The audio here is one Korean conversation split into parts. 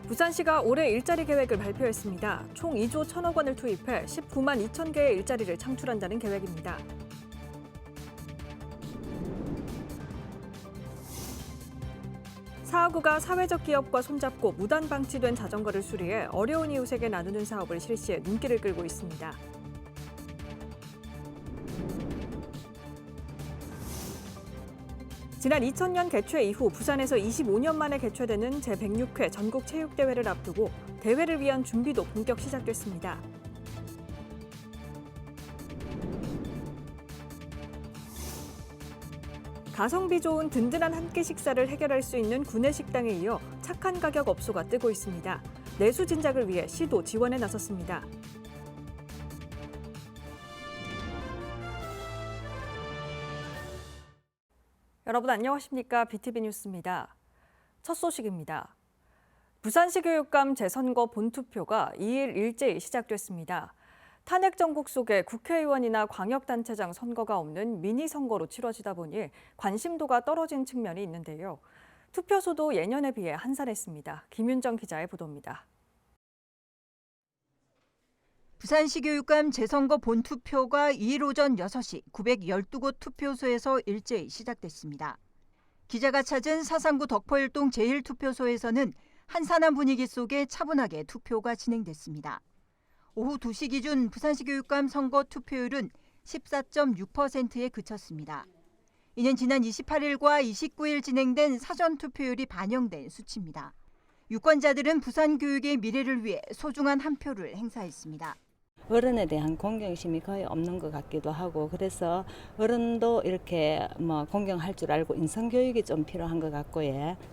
부산시가 올해 일자리 계획을 발표했습니다. 총 2조 1천억 원을 투입해 19만 2천 개의 일자리를 창출한다는 계획입니다. 사하구가 사회적 기업과 손잡고 무단 방치된 자전거를 수리해 어려운 이웃에게 나누는 사업을 실시해 눈길을 끌고 있습니다. 지난 2000년 개최 이후 부산에서 25년 만에 개최되는 제106회 전국체육대회를 앞두고 대회를 위한 준비도 본격 시작됐습니다. 가성비 좋은 든든한 한 끼 식사를 해결할 수 있는 구내식당에 이어 착한 가격 업소가 뜨고 있습니다. 내수 진작을 위해 시도 지원에 나섰습니다. 여러분 안녕하십니까? BTV 뉴스입니다. 첫 소식입니다. 부산시 교육감 재선거 본투표가 2일 일제히 시작됐습니다. 탄핵 정국 속에 국회의원이나 광역단체장 선거가 없는 미니 선거로 치러지다 보니 관심도가 떨어진 측면이 있는데요. 투표수도 예년에 비해 한산했습니다. 김윤정 기자의 보도입니다. 부산시 교육감 재선거 본투표가 2일 오전 6시 912곳 투표소에서 일제히 시작됐습니다. 기자가 찾은 사상구 덕포일동 제1투표소에서는 한산한 분위기 속에 차분하게 투표가 진행됐습니다. 오후 2시 기준 부산시 교육감 선거 투표율은 14.6%에 그쳤습니다. 이는 지난 28일과 29일 진행된 사전 투표율이 반영된 수치입니다. 유권자들은 부산 교육의 미래를 위해 소중한 한 표를 행사했습니다. 어른에 대한 공경심이 거의 없는 것 같기도 하고 그래서 어른도 이렇게 공경할 줄 알고 인성교육이 좀 필요한 것 같고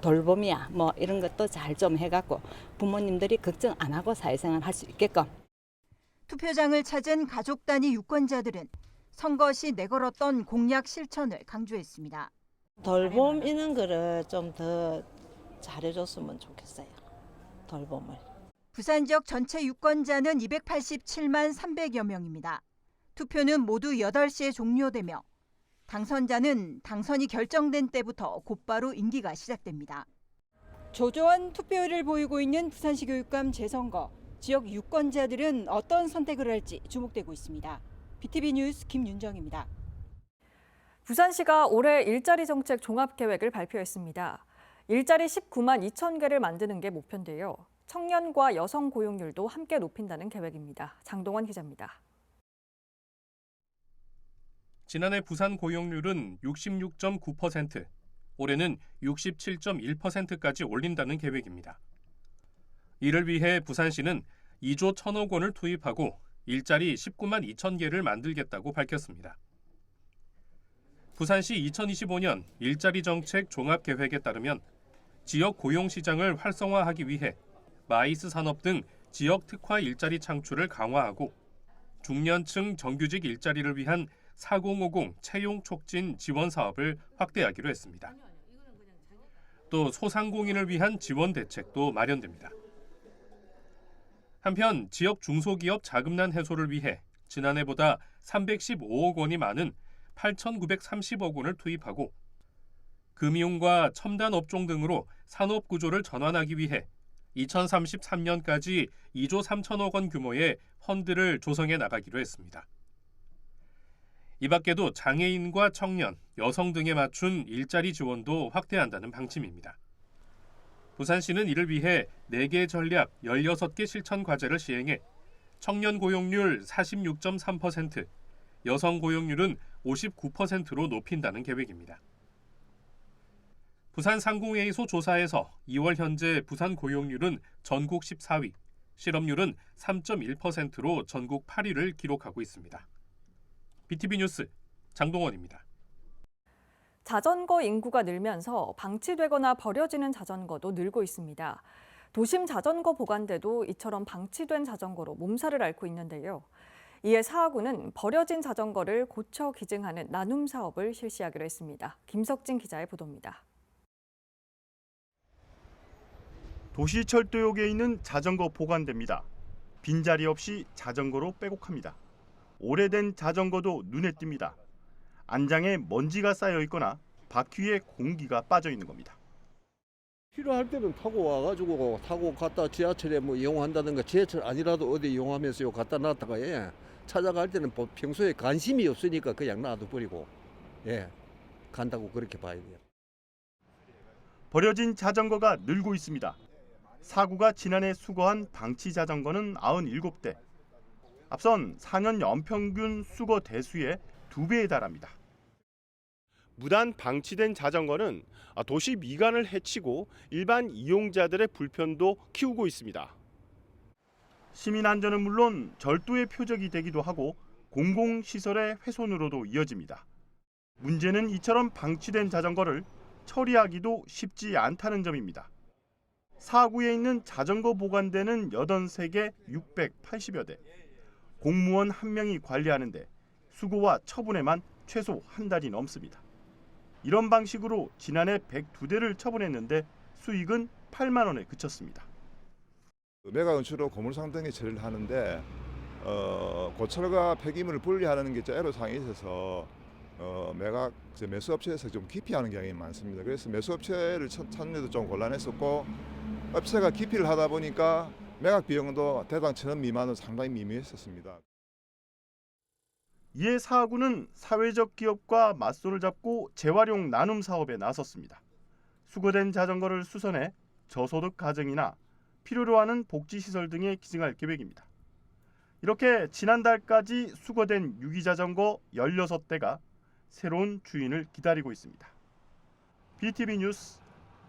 돌봄이야 이런 것도 잘 좀 해갖고 부모님들이 걱정 안 하고 사회생활 할 수 있게끔. 투표장을 찾은 가족 단위 유권자들은 선거 시 내걸었던 공약 실천을 강조했습니다. 돌봄 이런 거를 좀 더 잘해줬으면 좋겠어요. 돌봄을. 부산 지역 전체 유권자는 287만 300여 명입니다. 투표는 모두 8시에 종료되며 당선자는 당선이 결정된 때부터 곧바로 임기가 시작됩니다. 조조한 투표율을 보이고 있는 부산시 교육감 재선거. 지역 유권자들은 어떤 선택을 할지 주목되고 있습니다. BTV 뉴스 김윤정입니다. 부산시가 올해 일자리 정책 종합계획을 발표했습니다. 일자리 19만 2천 개를 만드는 게 목표인데요. 청년과 여성 고용률도 함께 높인다는 계획입니다. 장동원 기자입니다. 지난해 부산 고용률은 66.9%, 올해는 67.1%까지 올린다는 계획입니다. 이를 위해 부산시는 2조 1천억 원을 투입하고 일자리 19만 2천 개를 만들겠다고 밝혔습니다. 부산시 2025년 일자리 정책 종합계획에 따르면 지역 고용시장을 활성화하기 위해 마이스 산업 등 지역 특화 일자리 창출을 강화하고 중년층 정규직 일자리를 위한 4050 채용 촉진 지원 사업을 확대하기로 했습니다. 또 소상공인을 위한 지원 대책도 마련됩니다. 한편 지역 중소기업 자금난 해소를 위해 지난해보다 315억 원이 많은 8,930억 원을 투입하고 금융과 첨단 업종 등으로 산업 구조를 전환하기 위해 2033년까지 2조 3천억 원 규모의 펀드를 조성해 나가기로 했습니다. 이 밖에도 장애인과 청년, 여성 등에 맞춘 일자리 지원도 확대한다는 방침입니다. 부산시는 이를 위해 4개 전략 16개 실천 과제를 시행해 청년 고용률 46.3%, 여성 고용률은 59%로 높인다는 계획입니다. 부산 상공회의소 조사에서 2월 현재 부산 고용률은 전국 14위, 실업률은 3.1%로 전국 8위를 기록하고 있습니다. BTV 뉴스 장동원입니다. 자전거 인구가 늘면서 방치되거나 버려지는 자전거도 늘고 있습니다. 도심 자전거 보관대도 이처럼 방치된 자전거로 몸살을 앓고 있는데요. 이에 사하구는 버려진 자전거를 고쳐 기증하는 나눔 사업을 실시하기로 했습니다. 김석진 기자의 보도입니다. 도시철도역에 있는 자전거 보관대입니다. 빈자리 없이 자전거로 빼곡합니다. 오래된 자전거도 눈에 띕니다. 안장에 먼지가 쌓여 있거나 바퀴에 공기가 빠져 있는 겁니다. 필요할 때는 타고 와가지고 타고 갔다 지하철에 뭐 이용한다든가 지하철 아니라도 어디 이용하면서 요 갖다 놨다가 찾아갈 때는 평소에 관심이 없으니까 그냥 놔둬버리고 간다고 그렇게 봐야 돼요. 버려진 자전거가 늘고 있습니다. 사구가 지난해 수거한 방치 자전거는 97대. 앞선 4년 연평균 수거 대수의 2배에 달합니다. 무단 방치된 자전거는 도시 미관을 해치고 일반 이용자들의 불편도 키우고 있습니다. 시민 안전은 물론 절도의 표적이 되기도 하고 공공시설의 훼손으로도 이어집니다. 문제는 이처럼 방치된 자전거를 처리하기도 쉽지 않다는 점입니다. 사구에 있는 자전거 보관대는 83개 680여 대. 공무원 1명이 관리하는데 수거와 처분에만 최소 한 달이 넘습니다. 이런 방식으로 지난해 102대를 처분했는데 수익은 8만 원에 그쳤습니다. 매각 연출로 고물상 등의 처리를 하는데 고철과 폐기물을 분리하는 게 애로사항이 있어서 매각 매수업체에서 좀 기피하는 경향이 많습니다. 그래서 매수업체를 찾는 데도 좀 곤란했었고 업체가 기피를 하다 보니까 매각 비용도 대당 1,000원 미만은 상당히 미미했었습니다. 이에 사구는 사회적 기업과 맞서를 잡고 재활용 나눔 사업에 나섰습니다. 수거된 자전거를 수선해 저소득 가정이나 필요로 하는 복지시설 등에 기증할 계획입니다. 이렇게 지난달까지 수거된 유기자전거 16대가 새로운 주인을 기다리고 있습니다. BTV 뉴스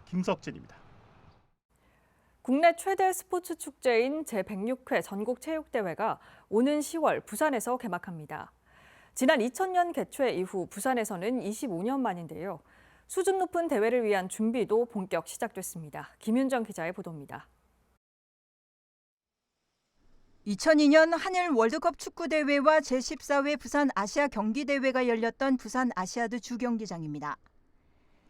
김석진입니다. 국내 최대 스포츠 축제인 제106회 전국체육대회가 오는 10월 부산에서 개막합니다. 지난 2000년 개최 이후 부산에서는 25년 만인데요. 수준 높은 대회를 위한 준비도 본격 시작됐습니다. 김윤정 기자의 보도입니다. 2002년 한일 월드컵 축구대회와 제14회 부산 아시아 경기대회가 열렸던 부산 아시아드 주경기장입니다.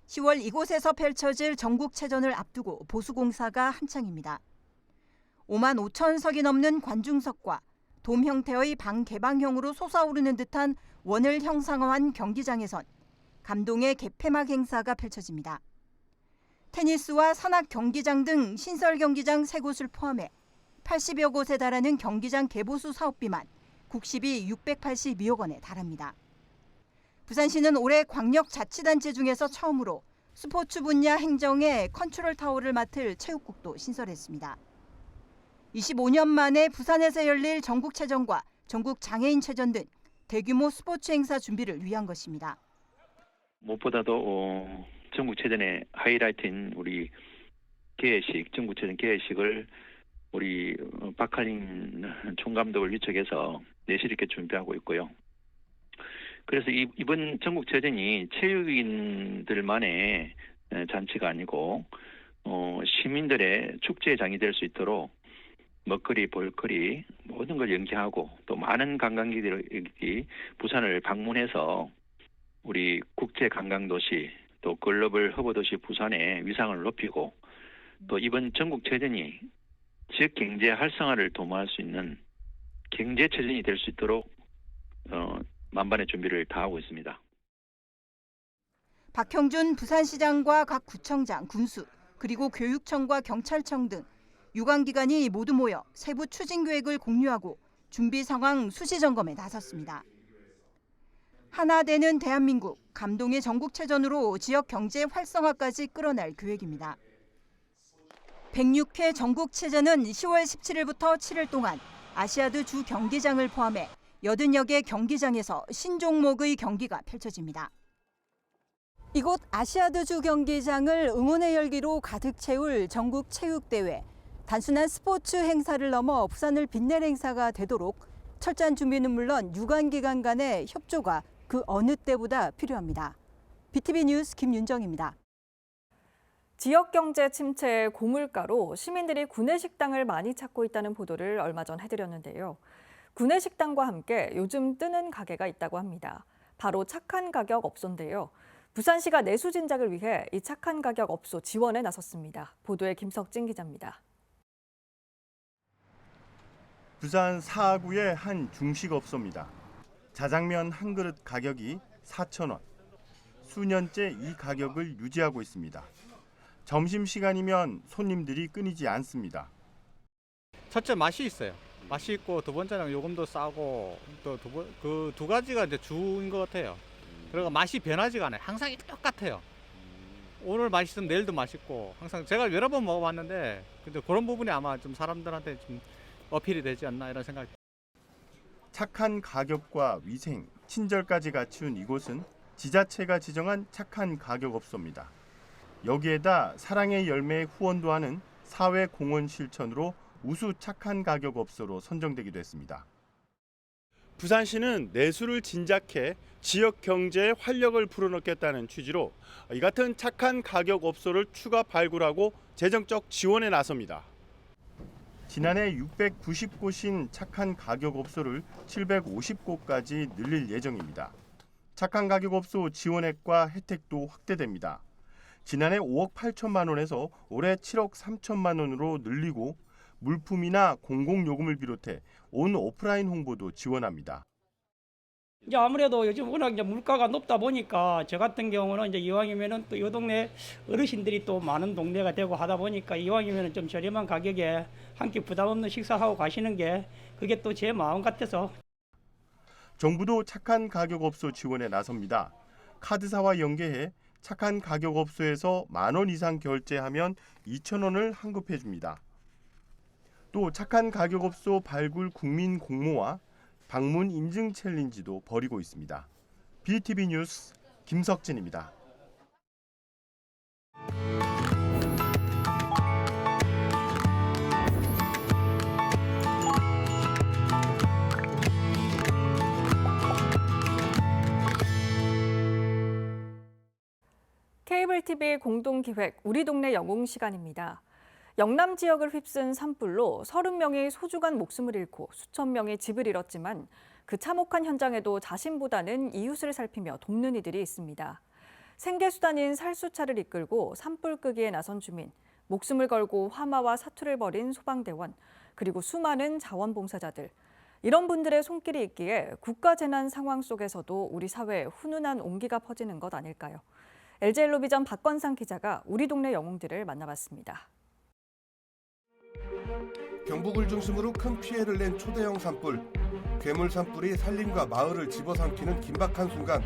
10월 이곳에서 펼쳐질 전국체전을 앞두고 보수공사가 한창입니다. 5만 5천석이 넘는 관중석과 돔 형태의 방 개방형으로 솟아오르는 듯한 원을 형상화한 경기장에선 감동의 개폐막 행사가 펼쳐집니다. 테니스와 산악 경기장 등 신설 경기장 3곳을 포함해 80여 곳에 달하는 경기장 개보수 사업비만 국시비 682억 원에 달합니다. 부산시는 올해 광역자치단체 중에서 처음으로 스포츠 분야 행정의 컨트롤 타워를 맡을 체육국도 신설했습니다. 25년 만에 부산에서 열릴 전국체전과 전국장애인체전 등 대규모 스포츠 행사 준비를 위한 것입니다. 무엇보다도 전국체전의 하이라이트인 우리 개회식, 전국체전 개회식을 우리 박한인 총감독을 위촉해서 내실 있게 준비하고 있고요. 그래서 이번 전국체전이 체육인들만의 잔치가 아니고 시민들의 축제장이 될 수 있도록 먹거리, 볼거리 모든 걸 연계하고 또 많은 관광객들이 부산을 방문해서 우리 국제 관광도시 또 글로벌 허브도시 부산의 위상을 높이고 또 이번 전국체전이 지역 경제 활성화를 도모할 수 있는 경제체전이 될 수 있도록 만반의 준비를 다하고 있습니다. 박형준 부산시장과 각 구청장, 군수, 그리고 교육청과 경찰청 등 유관기관이 모두 모여 세부 추진 계획을 공유하고 준비 상황 수시 점검에 나섰습니다. 하나 되는 대한민국, 감동의 전국체전으로 지역 경제 활성화까지 끌어낼 계획입니다. 106회 전국체전은 10월 17일부터 7일 동안 아시아드 주 경기장을 포함해 80여 개 경기장에서 신종목의 경기가 펼쳐집니다. 이곳 아시아드 주 경기장을 응원의 열기로 가득 채울 전국체육대회. 단순한 스포츠 행사를 넘어 부산을 빛낼 행사가 되도록 철저한 준비는 물론 유관기관 간의 협조가 그 어느 때보다 필요합니다. BTV 뉴스 김윤정입니다. 지역 경제 침체의 고물가로 시민들이 구내식당을 많이 찾고 있다는 보도를 얼마 전 해드렸는데요. 구내식당과 함께 요즘 뜨는 가게가 있다고 합니다. 바로 착한 가격 업소인데요. 부산시가 내수 진작을 위해 이 착한 가격 업소 지원에 나섰습니다. 보도에 김석진 기자입니다. 부산 사구의 한 중식업소입니다. 자장면 한 그릇 가격이 4,000원. 수년째 이 가격을 유지하고 있습니다. 점심시간이면 손님들이 끊이지 않습니다. 첫째 맛이 있어요. 맛이 있고 두 번째는 요금도 싸고 또 그 두 가지가 이제 주인 것 같아요. 그리고 맛이 변하지가 않아요. 항상 똑같아요. 오늘 맛있으면 내일도 맛있고 항상 제가 여러 번 먹어봤는데 근데 그런 부분이 아마 좀 사람들한테 좀 어필이 되지 않나 이런 생각이. 착한 가격과 위생, 친절까지 갖춘 이곳은 지자체가 지정한 착한 가격업소입니다. 여기에다 사랑의 열매 후원도 하는 사회공헌 실천으로 우수 착한 가격업소로 선정되기도 했습니다. 부산시는 내수를 진작해 지역 경제에 활력을 불어넣겠다는 취지로 이 같은 착한 가격업소를 추가 발굴하고 재정적 지원에 나섭니다. 지난해 690곳인 착한 가격업소를 750곳까지 늘릴 예정입니다. 착한 가격업소 지원액과 혜택도 확대됩니다. 지난해 5억 8천만 원에서 올해 7억 3천만 원으로 늘리고 물품이나 공공요금을 비롯해 온 오프라인 홍보도 지원합니다. 이제 아무래도 요즘 워낙 이제 물가가 높다 보니까 저 같은 경우는 이제 이왕이면은 또 이 동네 어르신들이 또 많은 동네가 되고 하다 보니까 이왕이면은 좀 저렴한 가격에 한 끼 부담 없는 식사하고 가시는 게 그게 또 제 마음 같아서. 정부도 착한 가격업소 지원에 나섭니다. 카드사와 연계해 착한 가격업소에서 10,000원 이상 결제하면 2,000원을 환급해 줍니다. 또 착한 가격업소 발굴 국민 공모와 방문 인증 챌린지도 벌이고 있습니다. BTV 뉴스 김석진입니다. 케이블 TV 공동기획 우리 동네 영웅 시간입니다. 영남 지역을 휩쓴 산불로 30명이 소중한 목숨을 잃고 수천 명이 집을 잃었지만 그 참혹한 현장에도 자신보다는 이웃을 살피며 돕는 이들이 있습니다. 생계수단인 살수차를 이끌고 산불 끄기에 나선 주민, 목숨을 걸고 화마와 사투를 벌인 소방대원, 그리고 수많은 자원봉사자들. 이런 분들의 손길이 있기에 국가재난 상황 속에서도 우리 사회에 훈훈한 온기가 퍼지는 것 아닐까요? LG엘로비전 박건상 기자가 우리 동네 영웅들을 만나봤습니다. 경북을 중심으로 큰 피해를 낸 초대형 산불. 괴물 산불이 산림과 마을을 집어삼키는 긴박한 순간.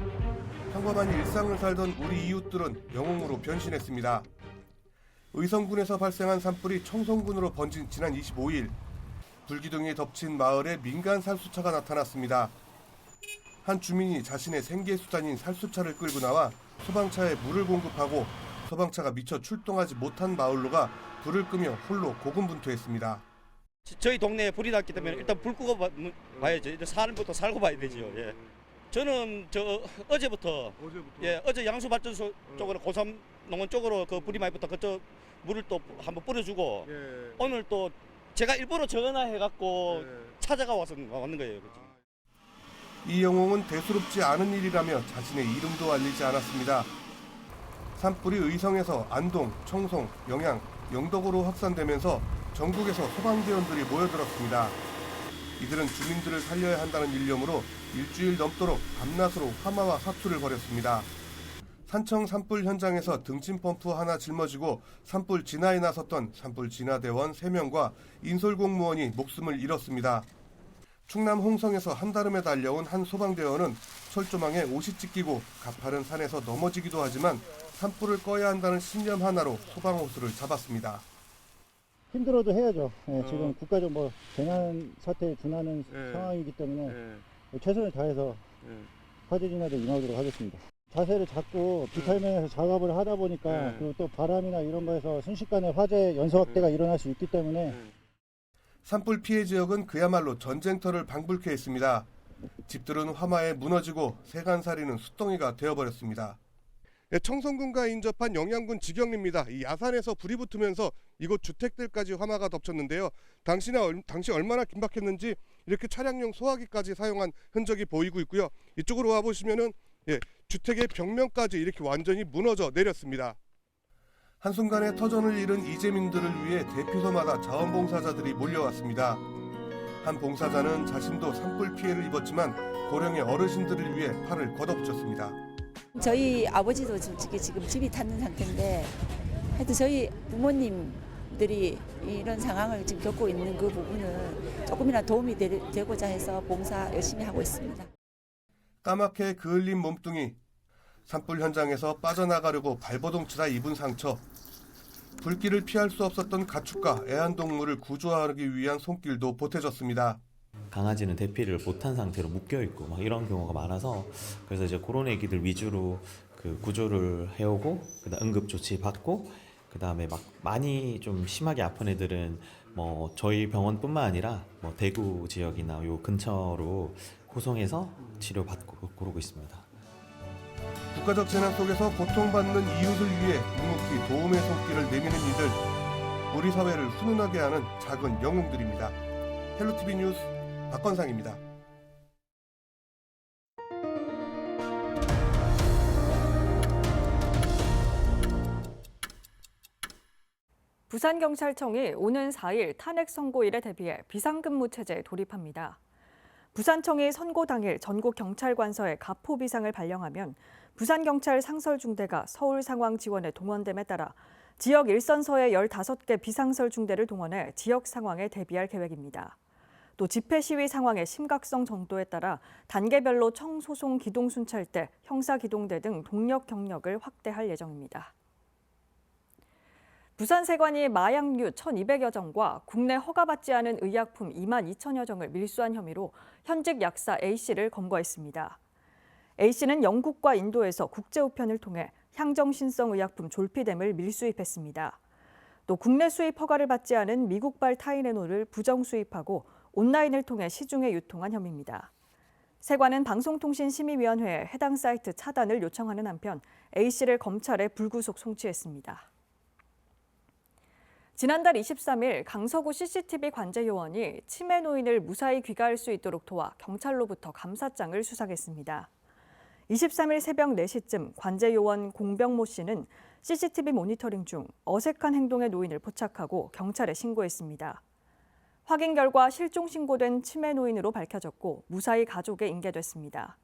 평범한 일상을 살던 우리 이웃들은 영웅으로 변신했습니다. 의성군에서 발생한 산불이 청송군으로 번진 지난 25일. 불기둥이 덮친 마을에 민간 살수차가 나타났습니다. 한 주민이 자신의 생계수단인 살수차를 끌고 나와 소방차에 물을 공급하고 소방차가 미처 출동하지 못한 마을로가 불을 끄며 홀로 고군분투했습니다. 저희 동네에 불이 났기 때문에 일단 불 끄고 봐야죠. 일단 사람부터 살고 봐야 되죠. 예. 저는 어제부터 예, 어제 양수발전소 쪽으로 고삼 농원 쪽으로 그 불이 많이 붙어 그쪽 물을 또 한번 뿌려주고 오늘 또 제가 일부러 전화해갖고 찾아가 왔는 거예요. 이 영웅은 대수롭지 않은 일이라며 자신의 이름도 알리지 않았습니다. 산불이 의성에서 안동, 청송, 영양, 영덕으로 확산되면서 전국에서 소방대원들이 모여들었습니다. 이들은 주민들을 살려야 한다는 일념으로 일주일 넘도록 밤낮으로 화마와 사투를 벌였습니다. 산청 산불 현장에서 등짐 펌프 하나 짊어지고 산불 진화에 나섰던 산불 진화대원 3명과 인솔공무원이 목숨을 잃었습니다. 충남 홍성에서 한다름에 달려온 한 소방대원은 철조망에 옷이 찢기고 가파른 산에서 넘어지기도 하지만 산불을 꺼야 한다는 신념 하나로 소방호수를 잡았습니다. 힘들어도 해야죠. 지금 국가적 재난 사태에 준하는 상황이기 때문에 최선을 다해서 화재 진화에 임하도록 하겠습니다. 자세를 잡고 비탈면에서 작업을 하다 보니까 그리고 또 바람이나 이런 거에서 순식간에 화재 연소 확대가 일어날 수 있기 때문에 산불 피해 지역은 그야말로 전쟁터를 방불케 했습니다. 집들은 화마에 무너지고 세간살이는 숫덩이가 되어버렸습니다. 청송군과 인접한 영양군 직영리입니다. 이 야산에서 불이 붙으면서 이곳 주택들까지 화마가 덮쳤는데요. 당시 얼마나 긴박했는지 이렇게 차량용 소화기까지 사용한 흔적이 보이고 있고요. 이쪽으로 와보시면은 주택의 벽면까지 이렇게 완전히 무너져 내렸습니다. 한순간에 터전을 잃은 이재민들을 위해 대피소마다 자원봉사자들이 몰려왔습니다. 한 봉사자는 자신도 산불 피해를 입었지만 고령의 어르신들을 위해 팔을 걷어붙였습니다. 저희 아버지도 솔직히 지금 집이 탔는 상태인데 하여튼 저희 부모님들이 이런 상황을 지금 겪고 있는 그 부분은 조금이나 도움이 되고자 해서 봉사 열심히 하고 있습니다. 까맣게 그을린 몸뚱이, 산불 현장에서 빠져나가려고 발버둥치다 입은 상처, 불길을 피할 수 없었던 가축과 애완동물을 구조하기 위한 손길도 보태졌습니다. 강아지는 대피를 못한 상태로 묶여있고 막 이런 경우가 많아서 그래서 이제 그런 애기들 위주로 그 구조를 해오고 그다음 응급조치 받고 그다음에 막 많이 좀 심하게 아픈 애들은 뭐 저희 병원뿐만 아니라 뭐 대구 지역이나 요 근처로 호송해서 치료받고 그러고 있습니다. 국가적 재난 속에서 고통받는 이웃을 위해 묵묵히 도움의 손길을 내미는 이들, 우리 사회를 훈훈하게 하는 작은 영웅들입니다. 헬로티비 뉴스 박건상입니다. 부산경찰청이 오는 4일 탄핵 선고일에 대비해 비상근무 체제에 돌입합니다. 부산청이 선고 당일 전국 경찰관서에 가포 비상을 발령하면 부산경찰 상설중대가 서울 상황 지원에 동원됨에 따라 지역 일선서의 15개 비상설 중대를 동원해 지역 상황에 대비할 계획입니다. 또 집회 시위 상황의 심각성 정도에 따라 단계별로 청소송 기동 순찰대, 형사 기동대 등 동력 경력을 확대할 예정입니다. 부산세관이 마약류 1,200여 정과 국내 허가받지 않은 의약품 2만 2천여 정을 밀수한 혐의로 현직 약사 A씨를 검거했습니다. A씨는 영국과 인도에서 국제우편을 통해 향정신성 의약품 졸피뎀을 밀수입했습니다. 또 국내 수입 허가를 받지 않은 미국발 타이레놀을 부정 수입하고 온라인을 통해 시중에 유통한 혐의입니다. 세관은 방송통신심의위원회에 해당 사이트 차단을 요청하는 한편 A씨를 검찰에 불구속 송치했습니다. 지난달 23일 강서구 CCTV 관제요원이 치매 노인을 무사히 귀가할 수 있도록 도와 경찰로부터 감사장을 수상했습니다. 23일 새벽 4시쯤 관제요원 공병모 씨는 CCTV 모니터링 중 어색한 행동의 노인을 포착하고 경찰에 신고했습니다. 확인 결과 실종 신고된 치매 노인으로 밝혀졌고 무사히 가족에 인계됐습니다.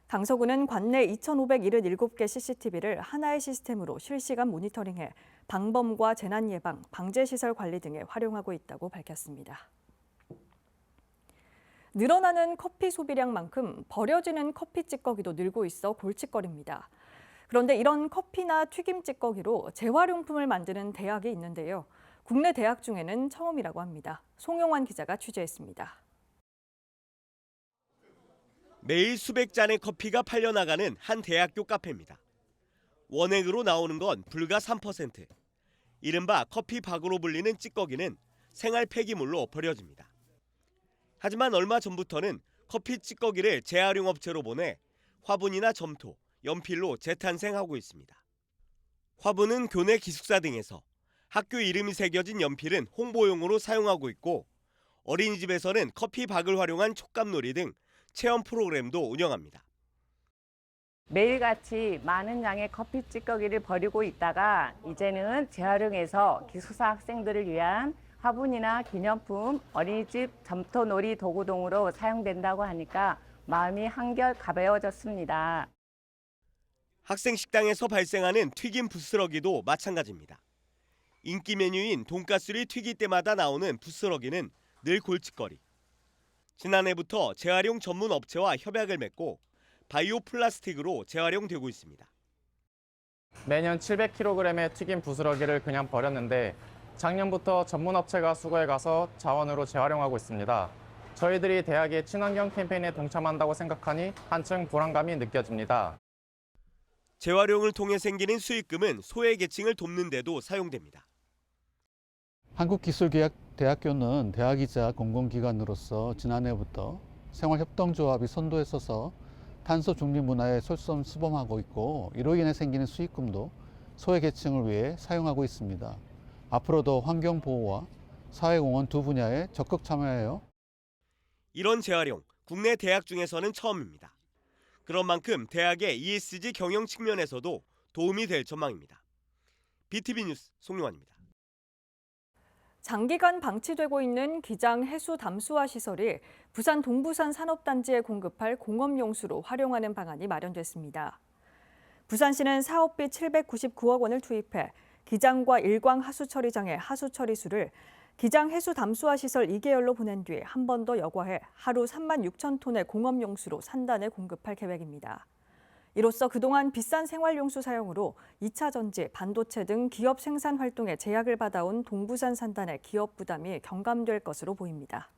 강서구는 관내 2,577개 CCTV를 하나의 시스템으로 실시간 모니터링해 방범과 재난 예방, 방제시설 관리 등에 활용하고 있다고 밝혔습니다. 늘어나는 커피 소비량만큼 버려지는 커피 찌꺼기도 늘고 있어 골칫거리입니다. 그런데 이런 커피나 튀김 찌꺼기로 재활용품을 만드는 대학이 있는데요. 국내 대학 중에는 처음이라고 합니다. 송용환 기자가 취재했습니다. 매일 수백 잔의 커피가 팔려나가는 한 대학교 카페입니다. 원액으로 나오는 건 불과 3%. 이른바 커피박으로 불리는 찌꺼기는 생활 폐기물로 버려집니다. 하지만 얼마 전부터는 커피 찌꺼기를 재활용업체로 보내 화분이나 점토, 연필로 재탄생하고 있습니다. 화분은 교내 기숙사 등에서, 학교 이름이 새겨진 연필은 홍보용으로 사용하고 있고 어린이집에서는 커피박을 활용한 촉감놀이 등 체험 프로그램도 운영합니다. 매일같이 많은 양의 커피 찌꺼기를 버리고 있다가 이제는 재활용해서 기숙사 학생들을 위한 화분이나 기념품, 어린이집 점토놀이 도구 등으로 사용된다고 하니까 마음이 한결 가벼워졌습니다. 학생 식당에서 발생하는 튀김 부스러기도 마찬가지입니다. 인기 메뉴인 돈가스를 튀길 때마다 나오는 부스러기는 늘 골칫거리. 지난해부터 재활용 전문 업체와 협약을 맺고 바이오 플라스틱으로 재활용되고 있습니다. 매년 700kg의 튀김 부스러기를 그냥 버렸는데 작년부터 전문 업체가 수거해 가서 자원으로 재활용하고 있습니다. 저희들이 대학의 친환경 캠페인에 동참한다고 생각하니 한층 불안감이 느껴집니다. 재활용을 통해 생기는 수익금은 소외계층을 돕는 데도 사용됩니다. 한국기술대학교는 대학이자 공공기관으로서 지난해부터 생활협동조합이 선도했어서 탄소 중립 문화에 솔선수범하고 있고 이로 인해 생기는 수익금도 소외계층을 위해 사용하고 있습니다. 앞으로도 환경보호와 사회공헌 두 분야에 적극 참여해요. 이런 재활용, 국내 대학 중에서는 처음입니다. 그런 만큼 대학의 ESG 경영 측면에서도 도움이 될 전망입니다. BTV 뉴스 송용환입니다. 장기간 방치되고 있는 기장 해수 담수화 시설이 부산 동부산 산업단지에 공급할 공업용수로 활용하는 방안이 마련됐습니다. 부산시는 사업비 799억 원을 투입해 기장과 일광 하수처리장의 하수처리수를 기장 해수 담수화 시설 2개열로 보낸 뒤에 한 번 더 여과해 하루 3만 6천 톤의 공업용수로 산단에 공급할 계획입니다. 이로써 그동안 비싼 생활용수 사용으로 2차 전지, 반도체 등 기업 생산 활동에 제약을 받아온 동부산 산단의 기업 부담이 경감될 것으로 보입니다.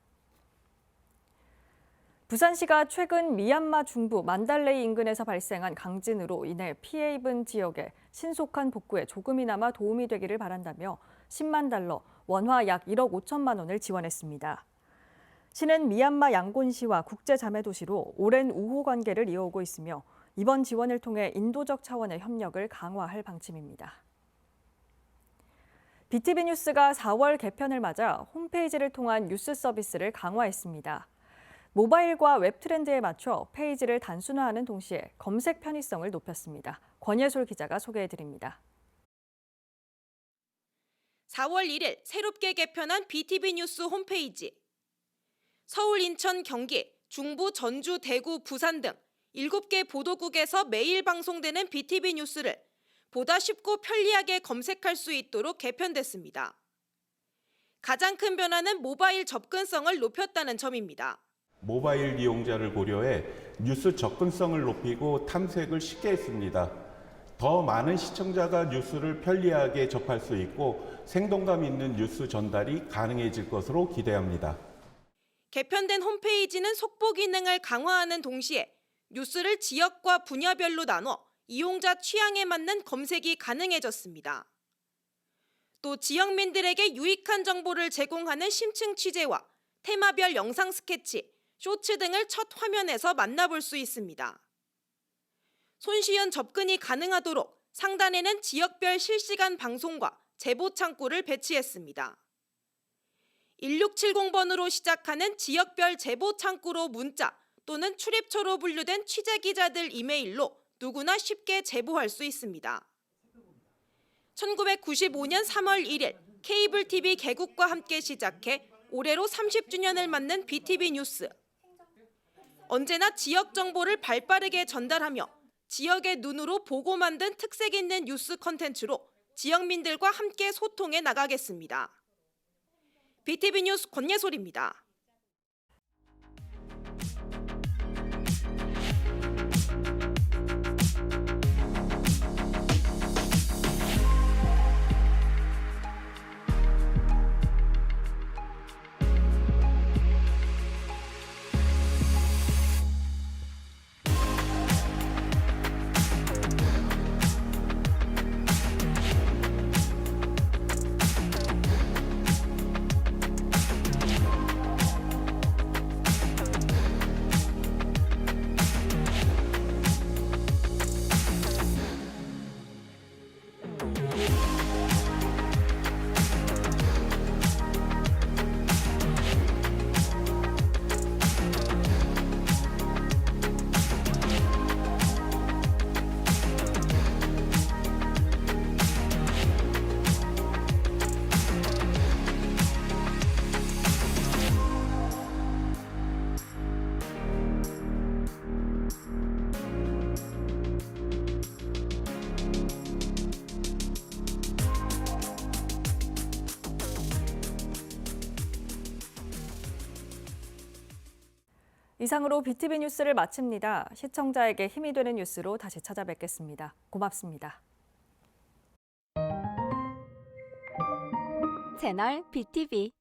부산시가 최근 미얀마 중부 만달레이 인근에서 발생한 강진으로 인해 피해 입은 지역의 신속한 복구에 조금이나마 도움이 되기를 바란다며 10만 달러, 원화 약 1억 5천만 원을 지원했습니다. 시는 미얀마 양곤시와 국제자매도시로 오랜 우호 관계를 이어오고 있으며 이번 지원을 통해 인도적 차원의 협력을 강화할 방침입니다. BTV 뉴스가 4월 개편을 맞아 홈페이지를 통한 뉴스 서비스를 강화했습니다. 모바일과 웹 트렌드에 맞춰 페이지를 단순화하는 동시에 검색 편의성을 높였습니다. 권예솔 기자가 소개해드립니다. 4월 1일 새롭게 개편한 BTV 뉴스 홈페이지. 서울, 인천, 경기, 중부, 전주, 대구, 부산 등 7개 보도국에서 매일 방송되는 BTV 뉴스를 보다 쉽고 편리하게 검색할 수 있도록 개편됐습니다. 가장 큰 변화는 모바일 접근성을 높였다는 점입니다. 모바일 이용자를 고려해 뉴스 접근성을 높이고 탐색을 쉽게 했습니다. 더 많은 시청자가 뉴스를 편리하게 접할 수 있고 생동감 있는 뉴스 전달이 가능해질 것으로 기대합니다. 개편된 홈페이지는 속보 기능을 강화하는 동시에 뉴스를 지역과 분야별로 나눠 이용자 취향에 맞는 검색이 가능해졌습니다. 또 지역민들에게 유익한 정보를 제공하는 심층 취재와 테마별 영상 스케치, 쇼츠 등을 첫 화면에서 만나볼 수 있습니다. 손쉬운 접근이 가능하도록 상단에는 지역별 실시간 방송과 제보 창구를 배치했습니다. 1670번으로 시작하는 지역별 제보 창구로 문자 또는 출입처로 분류된 취재기자들 이메일로 누구나 쉽게 제보할 수 있습니다. 1995년 3월 1일 케이블 TV 개국과 함께 시작해 올해로 30주년을 맞는 BTV 뉴스. 언제나 지역 정보를 발빠르게 전달하며 지역의 눈으로 보고 만든 특색 있는 뉴스 콘텐츠로 지역민들과 함께 소통해 나가겠습니다. BTV 뉴스 권예솔입니다. 이상으로 BTV 뉴스를 마칩니다. 시청자에게 힘이 되는 뉴스로 다시 찾아뵙겠습니다. 고맙습니다. 채널 BTV